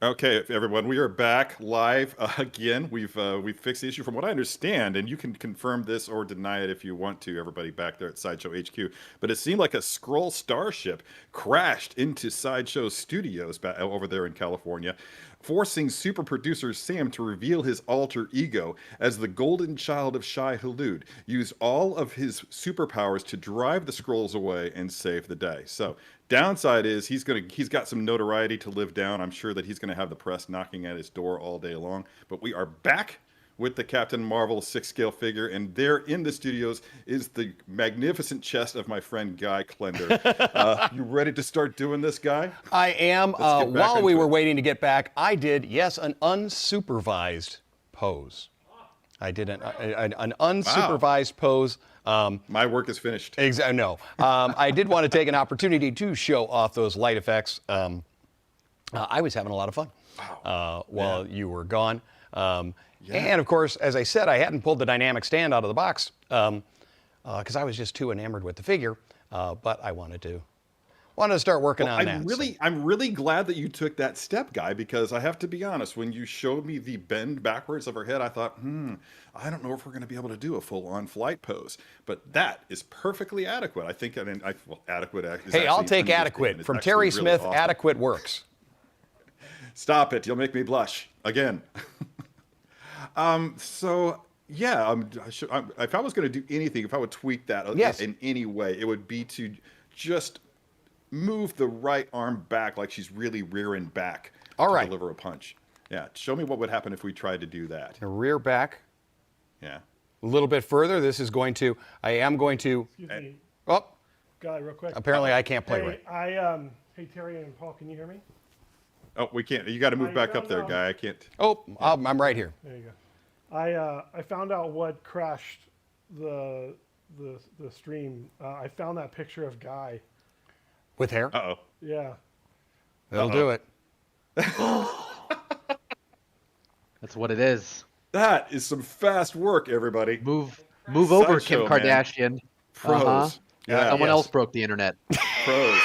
Okay, everyone, we are back live again. We've fixed the issue from what I understand, and you can confirm this or deny it if you want to. Everybody back there at Sideshow HQ, but it seemed like a scroll starship crashed into Sideshow Studios over there in California, forcing super producer Sam to reveal his alter ego as the golden child of Shai Hulud, use all of his superpowers to drive the scrolls away and save the day. So. Downside is he's got some notoriety to live down. I'm sure that he's gonna have the press knocking at his door all day long. But we are back with the Captain Marvel 6-scale figure, and there in the studios is the magnificent chest of my friend Guy Klender. You ready to start doing this, Guy? I am. While we were waiting to get back, I did, yes, an unsupervised pose. I did an unsupervised pose. My work is finished. Exactly. No, I did want to take an opportunity to show off those light effects. I was having a lot of fun while you were gone. And of course, as I said, I hadn't pulled the dynamic stand out of the box because I was just too enamored with the figure. But I wanted to start working on that. I'm really glad that you took that step, Guy, because I have to be honest, when you showed me the bend backwards of her head, I thought, I don't know if we're going to be able to do a full-on flight pose. But that is perfectly adequate. I think, adequate is Hey, I'll take adequate. From Terry really Smith, awesome. adequate works. Stop it. You'll make me blush again. So, yeah, if I was going to do anything, if I would tweak that in any way, it would be to just move the right arm back like she's really rearing back to deliver a punch. Yeah, show me what would happen if we tried to do that. A rear back. Yeah. A little bit further. I am going to. Excuse me. Oh. Guy, real quick. Apparently I can't play right. Hey, Terry and Paul, can you hear me? Oh, we can't. You got to move back up there, Guy. I can't. Oh, I'm right here. There you go. I found out what crashed the stream. I found that picture of Guy. With hair? Uh-oh. Yeah. That'll do it. That's what it is. That is some fast work, everybody. Move over, Sideshow, Kim Kardashian. Man. Pros. Yeah, someone else broke the internet. Pros.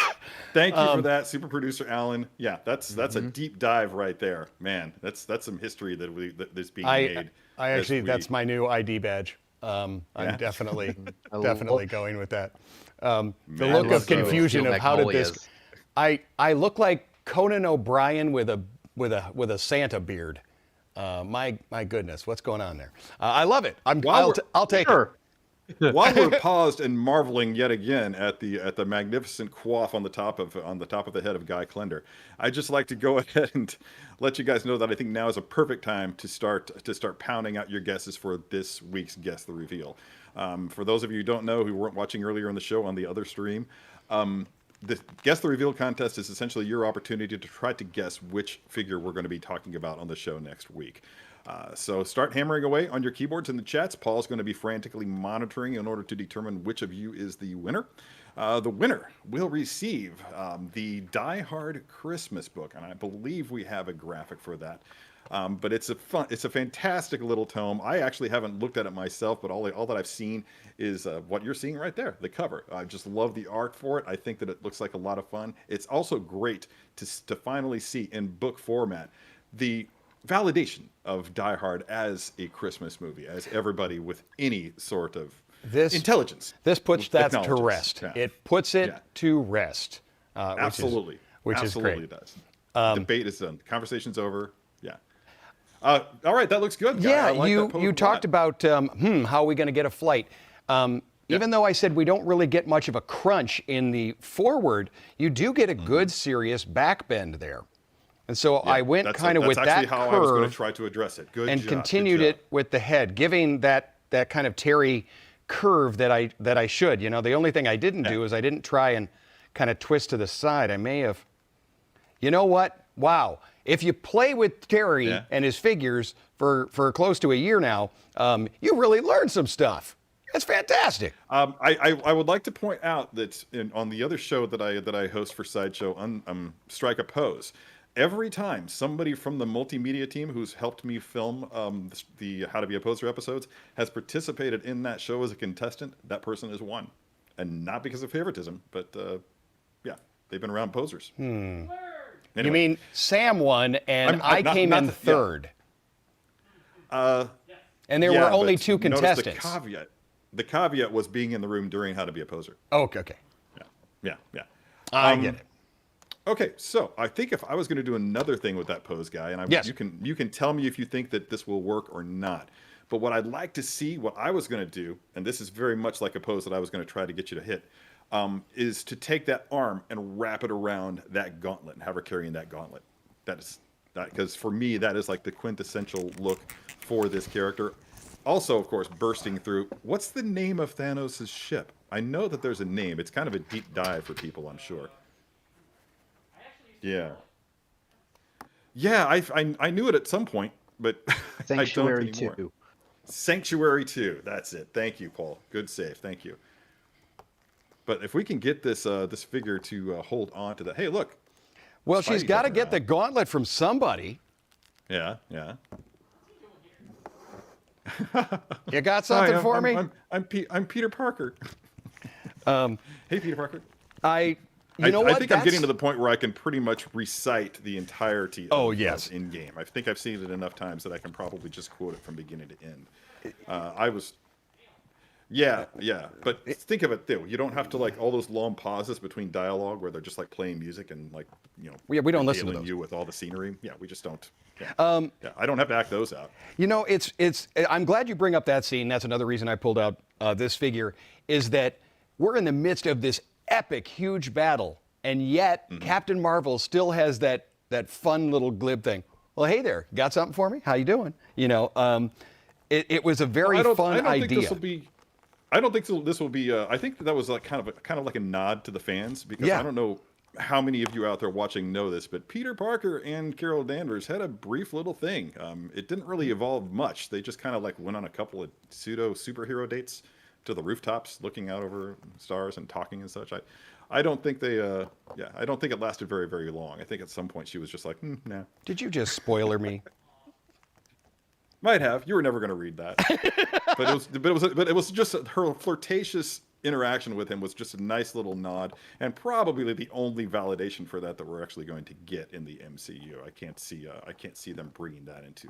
Thank you for that, super producer Alan. Yeah, that's a deep dive right there, man. That's some history that's being made. That's my new ID badge. I'm definitely going with that. The look of confusion of how did this? I look like Conan O'Brien with a Santa beard. My goodness, what's going on there? I love it. I'll take it. While we're paused and marveling yet again at the magnificent coif on the top of the head of Guy Klender, I'd just like to go ahead and let you guys know that I think now is a perfect time to start pounding out your guesses for this week's Guess the Reveal. For those of you who don't know, who weren't watching earlier in the show on the other stream, the Guess the Reveal contest is essentially your opportunity to try to guess which figure we're going to be talking about on the show next week. So start hammering away on your keyboards in the chats. Paul's going to be frantically monitoring in order to determine which of you is the winner. The winner will receive the Die Hard Christmas book, and I believe we have a graphic for that. But it's a fantastic little tome. I actually haven't looked at it myself, but all that I've seen is what you're seeing right there, the cover. I just love the art for it. I think that it looks like a lot of fun. It's also great to finally see in book format the validation of Die Hard as a Christmas movie, as everybody with any sort of intelligence. This puts that to rest. Yeah. It puts it to rest. Absolutely. Which is great. Absolutely does. Debate is done. Conversation's over. Yeah. All right, that looks good. Guy. Yeah, like you talked about how are we going to get a flight? Even though I said we don't really get much of a crunch in the forward, you do get a good, serious back bend there. And so I went kind of with that curve. That's actually how I was going to try to address it. Good and job. Continued it with the head, giving that kind of Terry curve that I should. You know, the only thing I didn't do is I didn't try and kind of twist to the side. I may have. You know what? Wow. If you play with Terry and his figures for close to a year now, you really learn some stuff. It's fantastic. I would like to point out that on the other show that I host for Sideshow, Strike a Pose, every time somebody from the multimedia team who's helped me film the How to Be a Poser episodes has participated in that show as a contestant, that person has won. And not because of favoritism, but yeah, they've been around posers. You mean Sam won and I came in third. Yeah. And there were only two contestants. The caveat was being in the room during How to Be a Poser. Okay. Yeah. I get it. Okay, so I think if I was going to do another thing with that pose, Guy, and yes. you can tell me if you think that this will work or not. But what I'd like to see, what I was going to do, and this is very much like a pose that I was going to try to get you to hit, is to take that arm and wrap it around that gauntlet and have her carrying that gauntlet. Because for me, that is like the quintessential look for this character. Also, of course, bursting through. What's the name of Thanos' ship? I know that there's a name. It's kind of a deep dive for people, I'm sure. Yeah. Yeah, I knew it at some point, but Sanctuary I don't anymore. 2. Sanctuary 2. That's it. Thank you, Paul. Good save. Thank you. But if we can get this this figure to hold on to that. Hey, look. Well, she's got to get the gauntlet from somebody. Yeah. You got something for me? I'm Peter Parker. Hey, Peter Parker. I think I'm getting to the point where I can pretty much recite the entirety of Endgame. I think I've seen it enough times that I can probably just quote it from beginning to end. Yeah. But think of it, though. You don't have to, like, all those long pauses between dialogue where they're just, like, playing music and, like, we don't listen to those. You with all the scenery. Yeah, we just don't. Yeah. I don't have to act those out. I'm glad you bring up that scene. That's another reason I pulled out this figure, is that we're in the midst of this epic, huge battle, and yet Captain Marvel still has that fun little glib thing. Well, hey there, got something for me? How you doing? It was a very fun idea. I don't think this will be. I think that was like kind of like a nod to the fans, because I don't know how many of you out there watching know this, but Peter Parker and Carol Danvers had a brief little thing. It didn't really evolve much. They just kind of like went on a couple of pseudo superhero dates to the rooftops, looking out over stars and talking and such. I don't think they. I don't think it lasted very, very long. I think at some point she was just like, nah. Did you just spoiler me? Might have. You were never going to read that. but it was just her flirtatious interaction with him was just a nice little nod, and probably the only validation for that we're actually going to get in the MCU. I can't see them bringing that into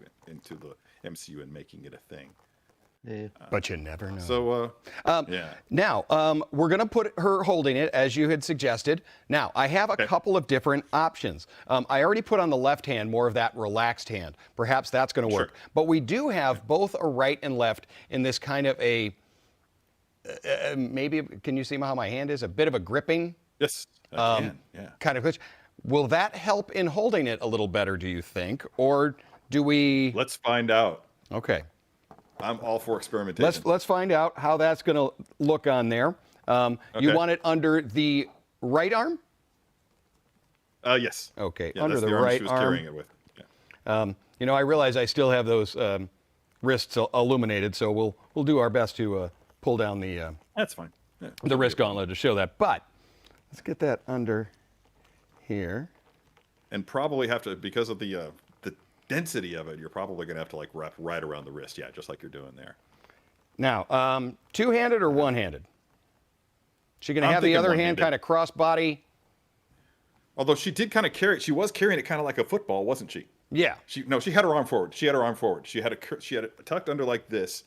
the MCU and making it a thing. Yeah. But you never know. So, Now, we're going to put her holding it, as you had suggested. Now, I have a couple of different options. I already put on the left hand more of that relaxed hand. Perhaps that's going to work. Sure. But we do have both a right and left in this kind of a, maybe, can you see how my hand is? A bit of a gripping. Yes, I can. Yeah. Kind of glitch. Will that help in holding it a little better, do you think? Or do we... Let's find out. Okay. I'm all for experimentation. Let's find out how that's going to look on there. You want it under the right arm? Yes. Okay, yeah, under that's the arm right she was arm. carrying it with. Yeah. I realize I still have those wrists illuminated, so we'll do our best to pull down the That's fine. Yeah, the wrist gauntlet to show that. But let's get that under here. And probably have to, because of the density of it, you're probably going to have to like wrap right around the wrist. Yeah, just like you're doing there. Now, two-handed or one-handed? She going to have the other hand kind of cross-body? Although she did kind of carry it. She was carrying it kind of like a football, wasn't she? Yeah. She had her arm forward. She had it tucked under like this,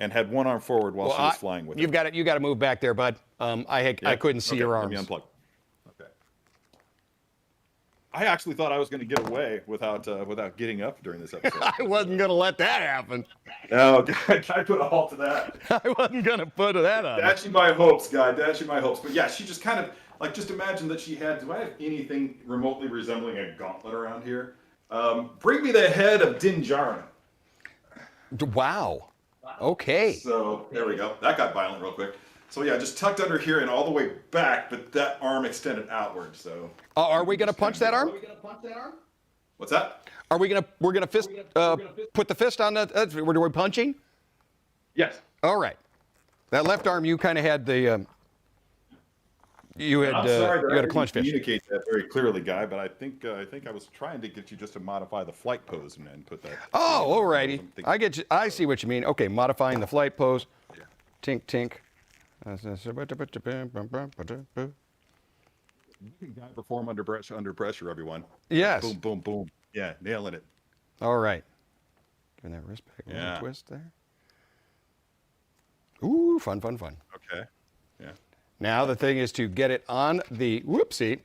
and had one arm forward while she was flying with it. You got to move back there, bud. I couldn't see your arms. Let me unplug. Okay. I actually thought I was going to get away without getting up during this episode. I wasn't going to let that happen. No, I put a halt to that. I wasn't going to put that on. Dashing my hopes, guy. Dashing my hopes. But yeah, she just kind of like, just imagine that she had. Do I have anything remotely resembling a gauntlet around here? Bring me the head of Din Djarin. Wow. Okay. So there we go. That got violent real quick. So yeah, just tucked under here and all the way back, but that arm extended outward. So. Are we gonna punch that arm? What's that? We're gonna fist put the fist on that? Were we punching? Yes. All right. That left arm, you kind of had the. You had a clench fist. Communicate that very clearly, Guy. But I think I was trying to get you just to modify the flight pose and put that. Oh, alrighty. I get you. I see what you mean. Okay, modifying the flight pose. Yeah. Tink tink. Guy perform under pressure, everyone. Yes. Boom, boom, boom. Yeah, nailing it. All right. Giving that wrist back a little Yeah. twist there. Ooh, fun. Okay. Yeah. Now the thing is to get it on the, whoopsie.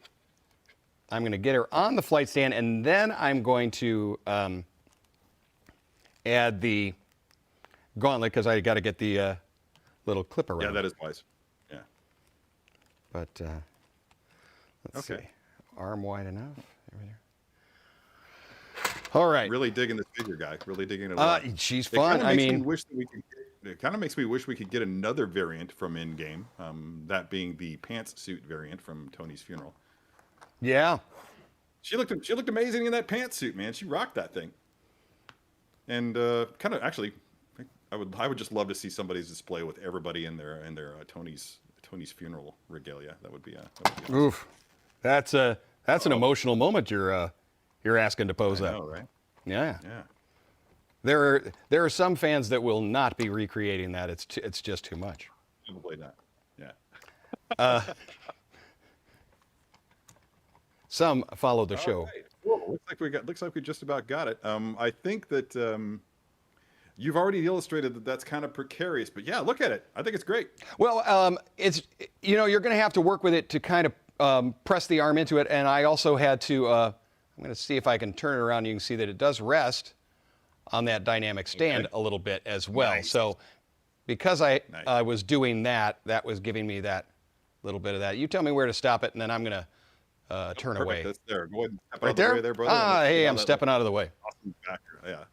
I'm going to get her on the flight stand, and then I'm going to add the gauntlet because I got to get the little clip around. Yeah, that is wise. Yeah. But let's see. Arm wide enough. There. All right. Really digging this figure, Guy. Really digging it a lot. She's It kinda fun. I makes me mean, wish that it kind of makes me wish we could get another variant from Endgame. That being the pantsuit variant from Tony's funeral. yeah. She looked amazing in that pantsuit, man. She rocked that thing. And kind of actually, I would just love to see somebody's display with everybody in their Tony's funeral regalia. That would be awesome. Oof. That's an emotional moment you're asking to pose I up. know, right? Yeah. Yeah. There are some fans that will not be recreating that. It's just too much. Probably not. Yeah. Some follow the show. Right. Cool. Looks like we just about got it. I think that you've already illustrated that that's kind of precarious, but yeah, look at it. I think it's great. Well, it's you're going to have to work with it to kind of press the arm into it, and I also had to. I'm going to see if I can turn it around. You can see that it does rest on that dynamic stand a little bit as well. Nice. So because I Nice. was doing that, that was giving me that little bit of that. You tell me where to stop it, and then I'm going to turn Perfect. away. That's there. Go ahead and step out Right of the there? way there, brother. Hey, I'm that stepping out of the way. awesome backer. Yeah.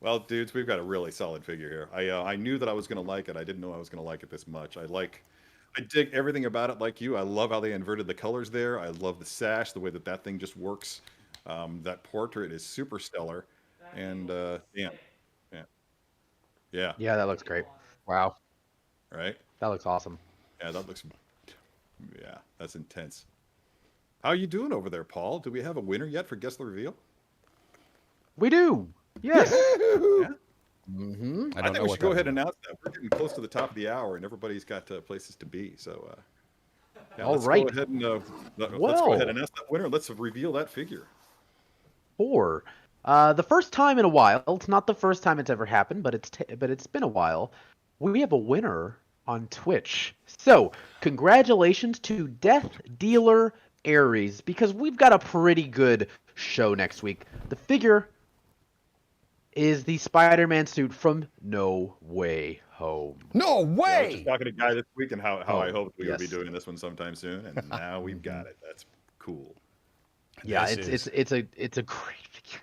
Well, dudes, we've got a really solid figure here. I knew that I was going to like it. I didn't know I was going to like it this much. I dig everything about it like you. I love how they inverted the colors there. I love the sash, the way that thing just works. That portrait is super stellar. And yeah. Yeah, that looks great. Wow, Right? that looks awesome. Yeah, that's intense. How you doing over there, Paul? Do we have a winner yet for Guess the Reveal? We do. Yes. Yeah. Mm-hmm. I think we should go ahead and announce that. We're getting close to the top of the hour, and everybody's got places to be. So, yeah, All let's right. go ahead and let's go Well. ahead and announce that winner. Let's reveal that figure. 4. The first time in a while. It's not the first time it's ever happened, but it's been a while. We have a winner on Twitch. So congratulations to Death Dealer Aries, because we've got a pretty good show next week. The figure is the Spider-Man suit from No Way Home. No Yeah, I was way! just talking to Guy this week and how I Oh, hoped we would be yes. doing this one sometime soon, and now we've got it. That's cool. Yeah, This it's a great figure.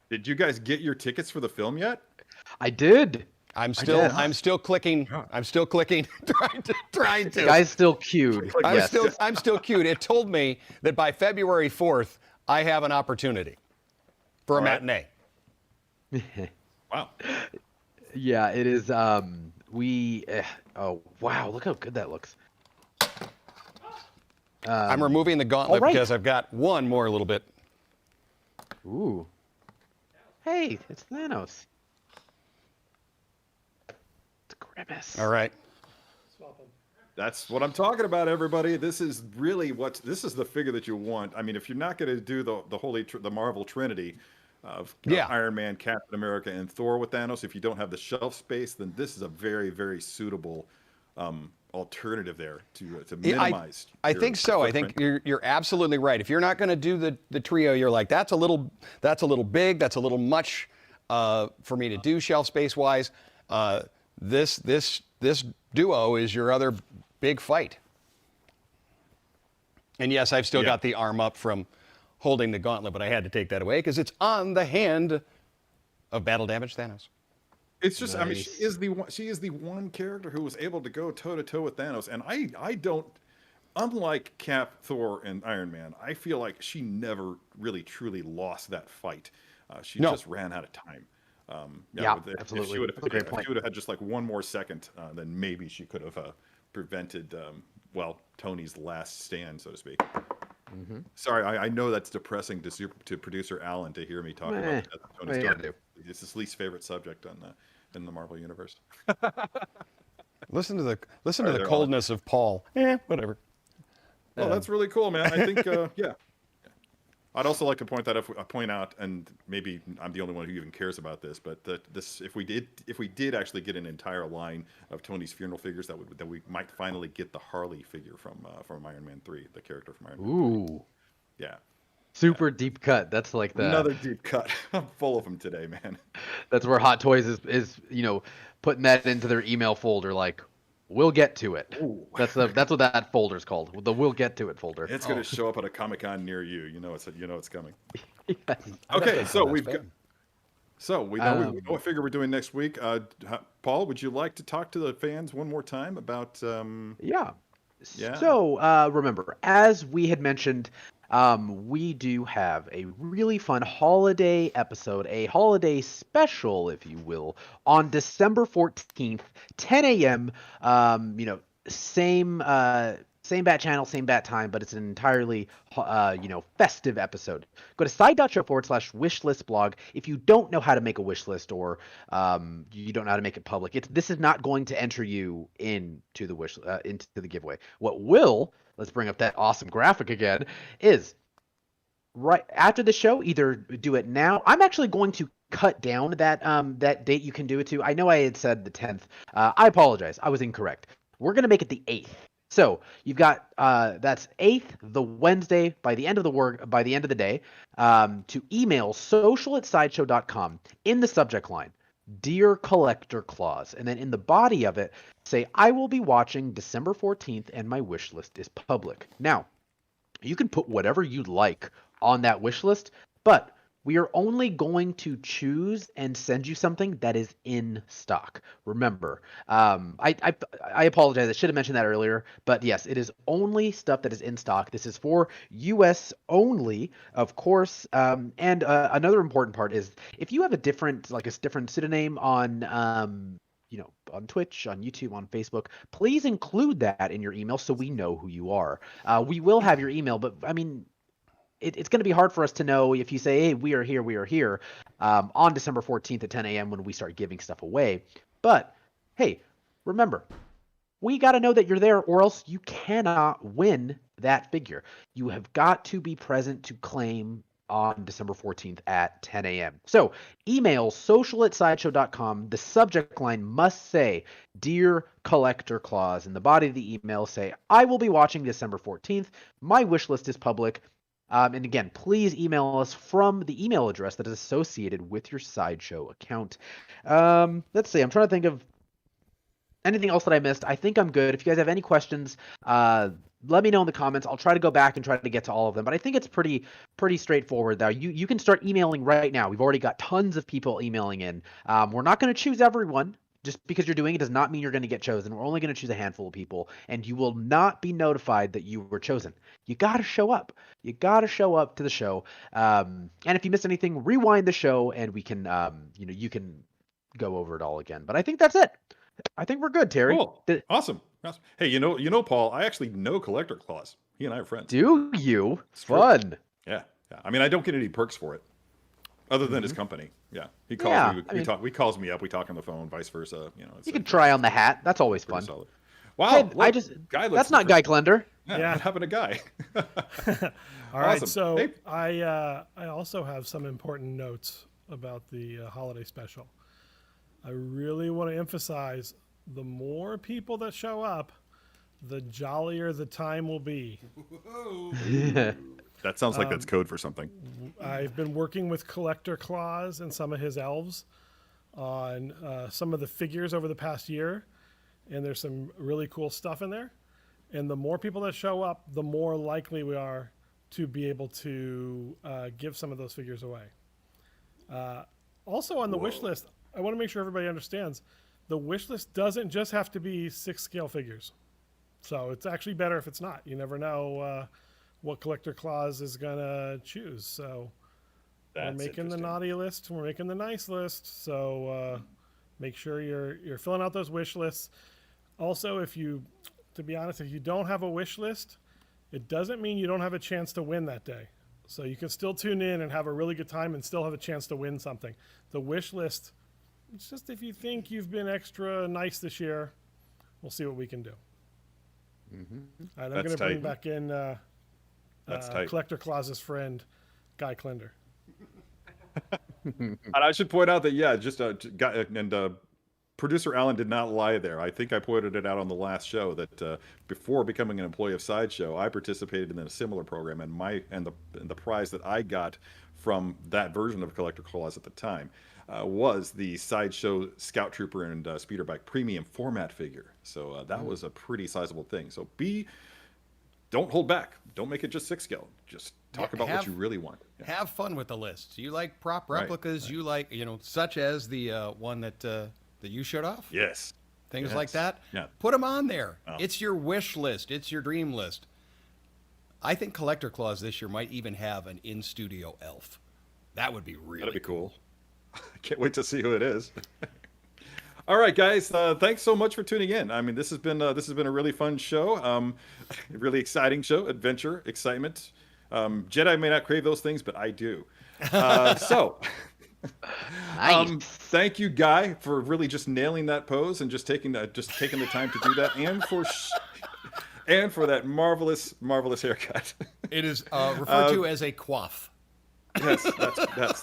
Did you guys get your tickets for the film yet? I did. I'm did. still clicking. I'm still clicking. trying to. The guy's still queued. Yes. I'm still cute. It told me that by February 4th, I have an opportunity for a All right. matinee. Wow. Yeah, it is. Oh wow, look how good that looks. I'm removing the gauntlet all right. because I've got one more little bit. Ooh. Hey, it's Thanos. It's Grimace. All right. Swap 'em. That's what I'm talking about, everybody. This is really this is the figure that you want. I mean, if you're not going to do the Marvel Trinity of Iron Man, Captain America, and Thor with Thanos, if you don't have the shelf space, then this is a very, very suitable alternative there to minimize. I your think so. I think footprint. you're absolutely right. If you're not going to do the trio, you're like, that's a little big. That's a little much for me to do shelf space wise. This duo is your other big fight. And yes, I've still got the arm up from holding the gauntlet, but I had to take that away because it's on the hand of battle damage Thanos. It's just, I mean, Nice. she is the one character who was able to go toe to toe with Thanos, and I don't, unlike Cap, Thor, and Iron Man, I feel like she never really truly lost that fight. She just ran out of time. Yeah, If absolutely. she would That's a great have, point. had just like one more second, then maybe she could have prevented, Tony's last stand, so to speak. Mm-hmm. Sorry, I know that's depressing to producer Alan to hear me talk about What Tony are you Stark. gonna do? It's his least favorite subject in the Marvel universe. Listen to the Sorry, they're coldness of Paul. Whatever. Oh, that's really cool, man. I think, yeah. I'd also like to point out, and maybe I'm the only one who even cares about this, but if we did actually get an entire line of Tony's funeral figures, that we might finally get the Harley figure from Iron Man 3, the character from Iron Man 3. Ooh, Yeah, super deep cut. That's like another deep cut. I'm full of them today, man. that's where Hot Toys is putting that into their email folder. Like, we'll get to it. Ooh. That's what that folder's called. The "We'll get to it" folder. It's gonna show up at a Comic-Con near you. You know it's coming. Yes. Okay, so That's we've fun. got. So we know what figure we're doing next week. Paul, would you like to talk to the fans one more time about? Yeah. Yeah. So remember, as we had mentioned, we do have a really fun holiday episode, a holiday special, if you will, on December 14th, 10 a.m. Same bat channel, same bat time, but it's an entirely, festive episode. Go to side.show/wishlist blog if you don't know how to make a wish list or you don't know how to make it public. This is not going to enter you into the into the giveaway. What will, let's bring up that awesome graphic again, is right after the show, either do it now. I'm actually going to cut down that date you can do it to. I know I had said the 10th. I apologize. I was incorrect. We're going to make it the 8th. So you've got that's 8th, the Wednesday, by the end of the day, to email social@sideshow.com in the subject line, "Dear Collector Claus," and then in the body of it, say, "I will be watching December 14th and my wish list is public." Now, you can put whatever you'd like on that wish list, but we are only going to choose and send you something that is in stock. Remember, I apologize. I should have mentioned that earlier, but yes, it is only stuff that is in stock. This is for US only, of course. And another important part is if you have a different pseudonym on, on Twitch, on YouTube, on Facebook, please include that in your email so we know who you are. We will have your email, but I mean, it's going to be hard for us to know if you say, "Hey, we are here," on December 14th at 10 a.m. when we start giving stuff away. But hey, remember, we got to know that you're there, or else you cannot win that figure. You have got to be present to claim on December 14th at 10 a.m. So email social@sideshow.com. The subject line must say, "Dear Collector Claus." In the body of the email, say, "I will be watching December 14th. My wish list is public." And again, please email us from the email address that is associated with your Sideshow account. Let's see. I'm trying to think of anything else that I missed. I think I'm good. If you guys have any questions, let me know in the comments. I'll try to go back and try to get to all of them. But I think it's pretty straightforward now. You can start emailing right now. We've already got tons of people emailing in. We're not going to choose everyone. Just because you're doing it does not mean you're going to get chosen. We're only going to choose a handful of people, and you will not be notified that you were chosen. You got to show up. You got to show up to the show. And if you missed anything, rewind the show, and we can, you can go over it all again. But I think that's it. I think we're good, Terry. Cool. Awesome. Hey, Paul, I actually know Collector Claus. He and I are friends. Do you? It's true. Fun. Yeah. I mean, I don't get any perks for it, other than his company. Yeah, he calls me. He calls me up. We talk on the phone, vice versa. You can try on the hat. That's always fun. Solid. Wow. Hey, look, that's not Guy Klender. Yeah. What happened to Guy? All right. Awesome. So hey. I also have some important notes about the holiday special. I really want to emphasize the more people that show up, the jollier the time will be. That sounds like that's code for something. I've been working with Collector Claus and some of his elves on some of the figures over the past year, and there's some really cool stuff in there. And the more people that show up, the more likely we are to be able to give some of those figures away. Also on the wish list, I want to make sure everybody understands, the wish list doesn't just have to be 6 scale figures. So it's actually better if it's not. You never know what Collector Claus is going to choose. So we're making the naughty list. We're making the nice list. So make sure you're filling out those wish lists. Also, to be honest, if you don't have a wish list, it doesn't mean you don't have a chance to win that day. So you can still tune in and have a really good time and still have a chance to win something. The wish list, it's just if you think you've been extra nice this year, we'll see what we can do. And I'm That's going to bring tight. back in That's tight. Collector Claus's friend, Guy Klender. And I should point out that producer Alan did not lie there. I think I pointed it out on the last show that before becoming an employee of Sideshow, I participated in a similar program, and the prize that I got from that version of Collector Claus at the time was the Sideshow Scout Trooper and Speeder Bike Premium format figure. So that was a pretty sizable thing. So don't hold back. Don't make it just 6 scale. Just talk about what you really want. Yeah. Have fun with the lists. You like prop Right, replicas. You like, such as the one that you showed off. Yes. Things like that. Yeah. Put them on there. Oh. It's your wish list. It's your dream list. I think Collector Claus this year might even have an in-studio elf. That would be really That'd be cool. I can't wait to see who it is. All right, guys. Thanks so much for tuning in. I mean, this has been a really fun show, a really exciting show, adventure, excitement. Jedi may not crave those things, but I do. Nice. Thank you, Guy, for really just nailing that pose and just taking the time to do that, and for that marvelous haircut. It is referred to as a coif. Yes,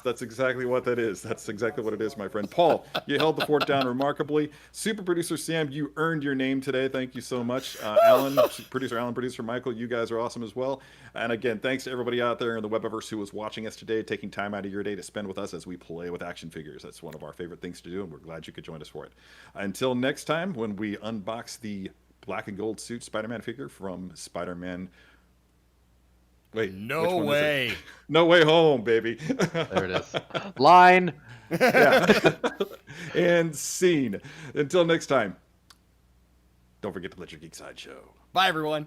that's exactly what that is. That's exactly what it is, my friend. Paul, you held the fort down remarkably. Super producer Sam, you earned your name today. Thank you so much. Producer Michael, you guys are awesome as well. And again, thanks to everybody out there in the Webiverse who was watching us today, taking time out of your day to spend with us as we play with action figures. That's one of our favorite things to do, and we're glad you could join us for it. Until next time, when we unbox the black and gold suit Spider-Man figure from Spider-Man. Wait, No way. No Way Home, baby. There it is. Line. Yeah. And scene. Until next time, don't forget to let your geek side show. Bye, everyone.